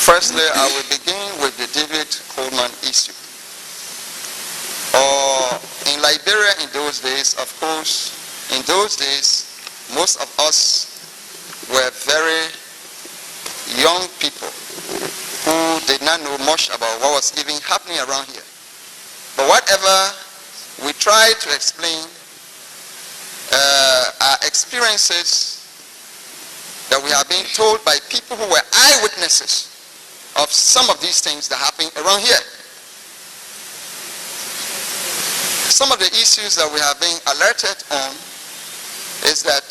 Firstly, I will begin with the David Coleman issue. In Liberia in those days, of course, in those days, most of us were very young people who did not know much about what was even happening around here. But whatever we try to explain, our experiences that we have been told by people who were eyewitnesses of some of these things that happen around here. Some of the issues that we have been alerted on is that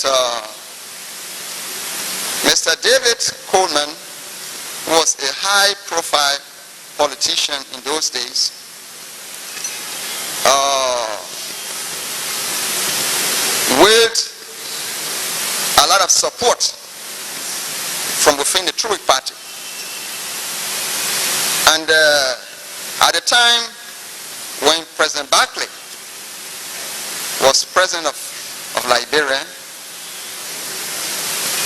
Mr. David Coleman was a high-profile politician in those days. With a lot of support from within the Truic Party. And at the time when President Barclay was president of Liberia,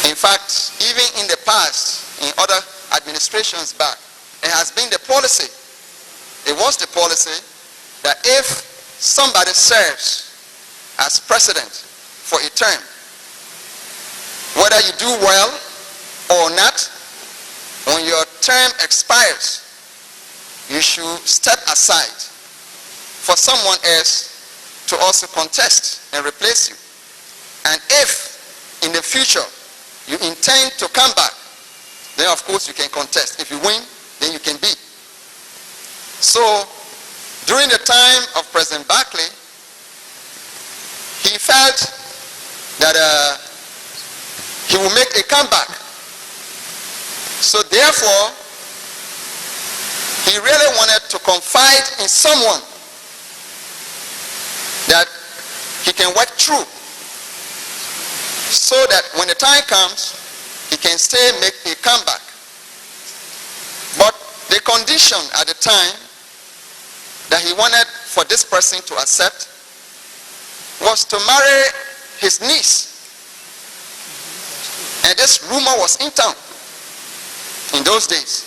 in fact, even in the past, in other administrations back, it has been the policy, it was the policy that if somebody serves as president for a term, whether you do well or not, when your term expires, you should step aside for someone else to also contest and replace you. And if in the future you intend to come back, then of course you can contest. If you win, then you can be. So during the time of President Barclay, he felt that he will make a comeback. So therefore, he really wanted to confide in someone that he can work through, so that when the time comes, he can still make a comeback. But the condition at the time that he wanted for this person to accept was to marry his niece. And this rumor was in town in those days,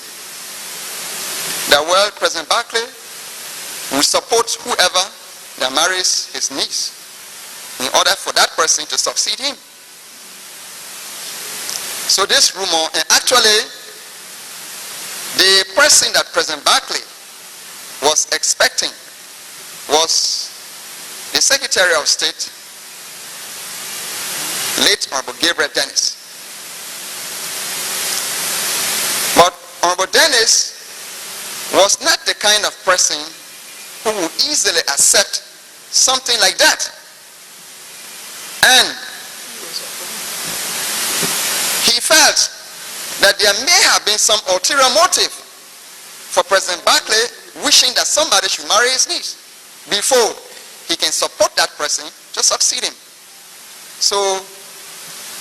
that, well, President Barclay will support whoever that marries his niece in order for that person to succeed him. So this rumor, and actually the person that President Barclay was expecting was the Secretary of State, late Honorable Gabriel Dennis. But Honorable Dennis was not the kind of person who would easily accept something like that. And he felt that there may have been some ulterior motive for President Barclay wishing that somebody should marry his niece before he can support that person to succeed him. So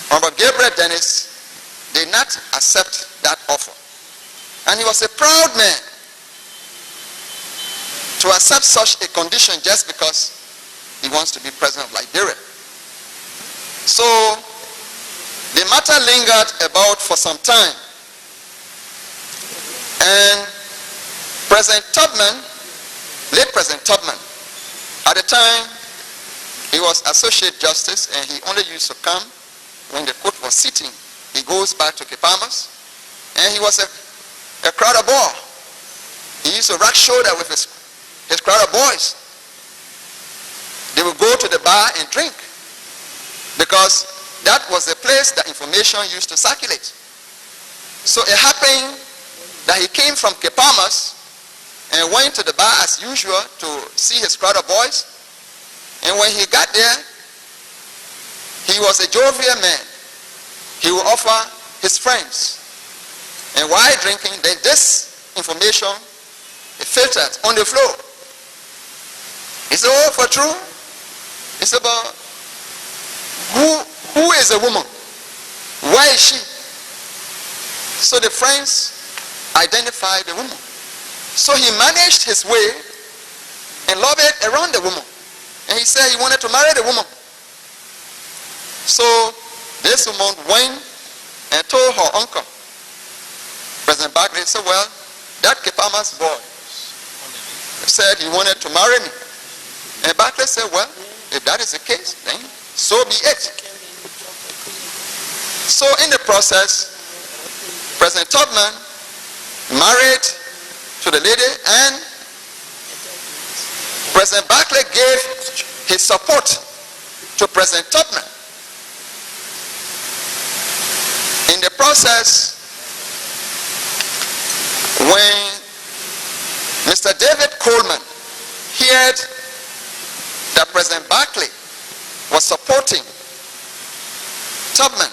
Honorable Gabriel Dennis did not accept that offer. And he was a proud man to accept such a condition just because he wants to be president of Liberia. So the matter lingered about for some time. And President Tubman, late President Tubman, at the time he was Associate Justice, and he only used to come when the court was sitting. He goes back to Kepamas, and he was a crowd of boy. He used to rock shoulder with his crowd of boys. They would go to the bar and drink, because that was the place that information used to circulate. So it happened that he came from Kepamas and went to the bar as usual to see his crowd of boys. And when he got there, he was a jovial man. He would offer his friends. And while drinking, then this information, it filtered on the floor. He said, oh, for true? It's about who is a woman? Where is she? So the friends identified the woman. So he managed his way and lobbied around the woman. And he said he wanted to marry the woman. So this woman went and told her uncle President Barclay said, well, that Kepama's boy said he wanted to marry me. And Barclay said, well, if that is the case, then so be it. So in the process, President Tubman married to the lady, and President Barclay gave his support to President Tubman. In the process, when Mr. David Coleman heard that President Barclay was supporting Tubman,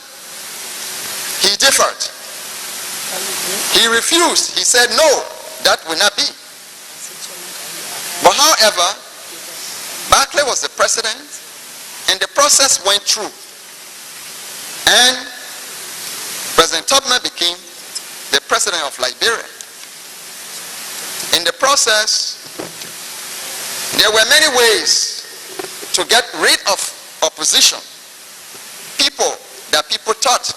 he differed. He refused. He said, no, that will not be. But however, Barclay was the president, and the process went through. And President Tubman became the president of Liberia. In the process, there were many ways to get rid of opposition. People that people thought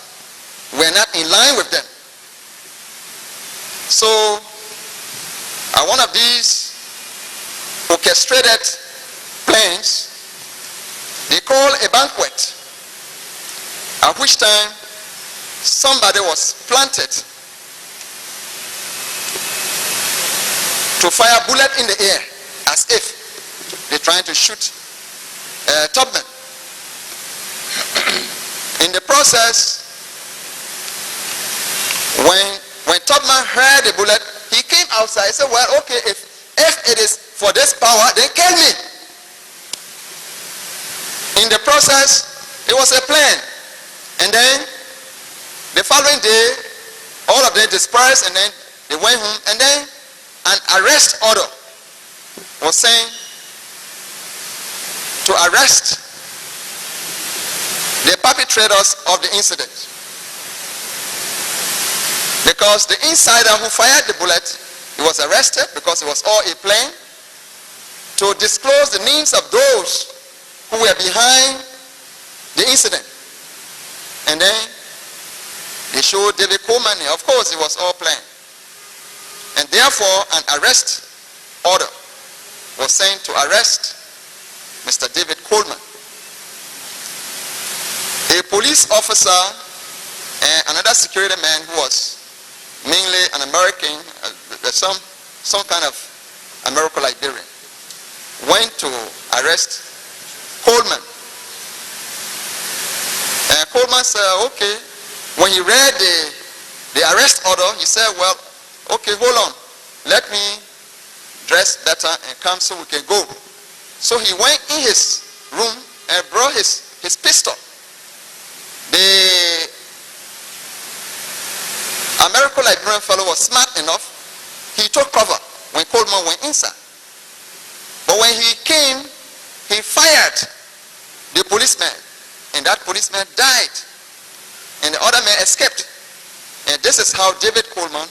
were not in line with them. So, one of these orchestrated plans, they call a banquet, at which time somebody was planted to fire a bullet in the air, as if they're trying to shoot Tubman. In the process, when Tubman heard the bullet, he came outside and said, well, okay, if it is for this power, then kill me. In the process, it was a plan. And then the following day, all of them dispersed, and then they went home, and then an arrest order was sent to arrest the perpetrators of the incident. Because the insider who fired the bullet, he was arrested because it was all a plan to disclose the names of those who were behind the incident. And then they showed David Coleman. Of course, it was all planned. And therefore, an arrest order was sent to arrest Mr. David Coleman. A police officer and another security man who was mainly an American, some kind of Americo-Liberian, went to arrest Coleman. And Coleman said, okay. When he read the arrest order, he said, well, okay, hold on. Let me dress better and come so we can go. So he went in his room and brought his pistol. The Americo-Liberian fellow was smart enough. He took cover when Coleman went inside. But when he came, he fired the policeman, and that policeman died, and the other man escaped. And this is how David Coleman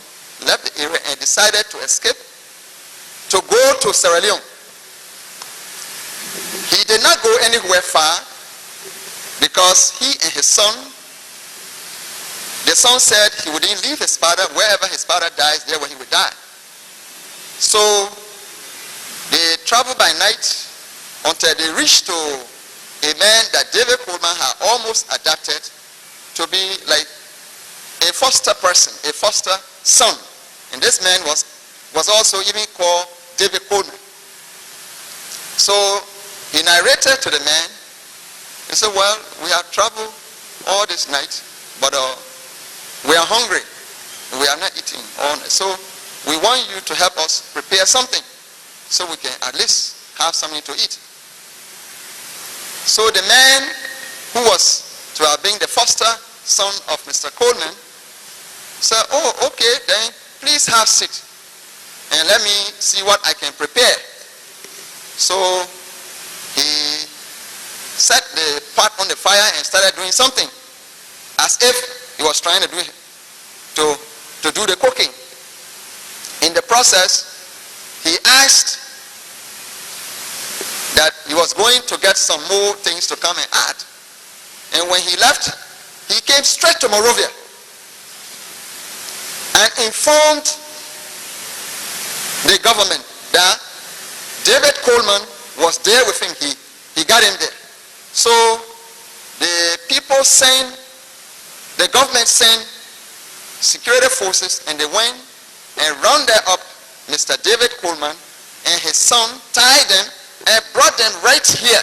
left the area and decided to escape to go to Sierra Leone. He did not go anywhere far because he and his son, the son said he wouldn't leave his father. Wherever his father dies, there where he would die. So they traveled by night until they reached to a man that David Coleman had almost adopted to be like a foster person, a foster son. And this man was also even called David Coleman. So he narrated to the man. He said, well, we have traveled all this night, but we are hungry. We are not eating all night. So we want you to help us prepare something so we can at least have something to eat. So the man who was to have been the foster son of Mr. Coleman said, oh, okay, then please have a seat and let me see what I can prepare. So he set the pot on the fire and started doing something as if he was trying to do the cooking. In the process, he asked that he was going to get some more things to come and add. And when he left, he came straight to Monrovia. and informed the government that David Coleman was there with him. He got him there. So the people sent, the government sent security forces, and they went and rounded up Mr. David Coleman and his son, tied them, and brought them right here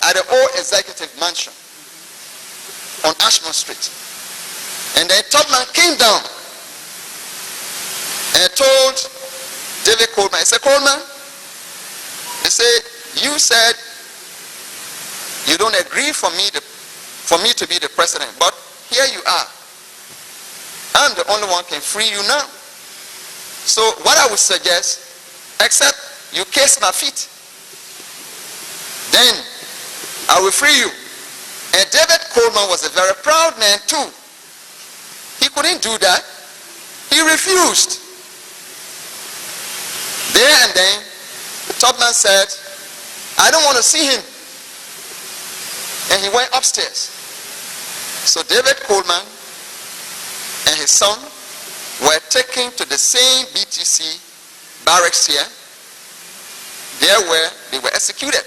at the old executive mansion on Ashmont Street. And then Tubman came down and told David Coleman, he said, Coleman, he said, you said you don't agree for me to be the president, but here you are. I'm the only one can free you now. So what I would suggest, except you kiss my feet, then I will free you. And David Coleman was a very proud man too. He couldn't do that. He refused. There and then, Tubman said, I don't want to see him. And he went upstairs. So David Coleman and his son were taken to the same BTC barracks here. There where they were executed.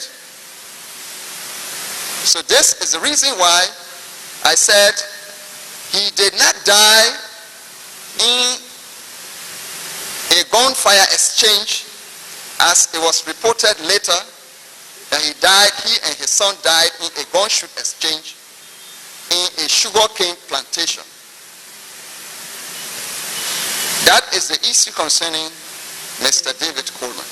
So this is the reason why I said he did not die in a gunfire exchange, as it was reported later that he and his son died in a gunshot exchange in a sugarcane plantation. That is the issue concerning Mr. David Coleman.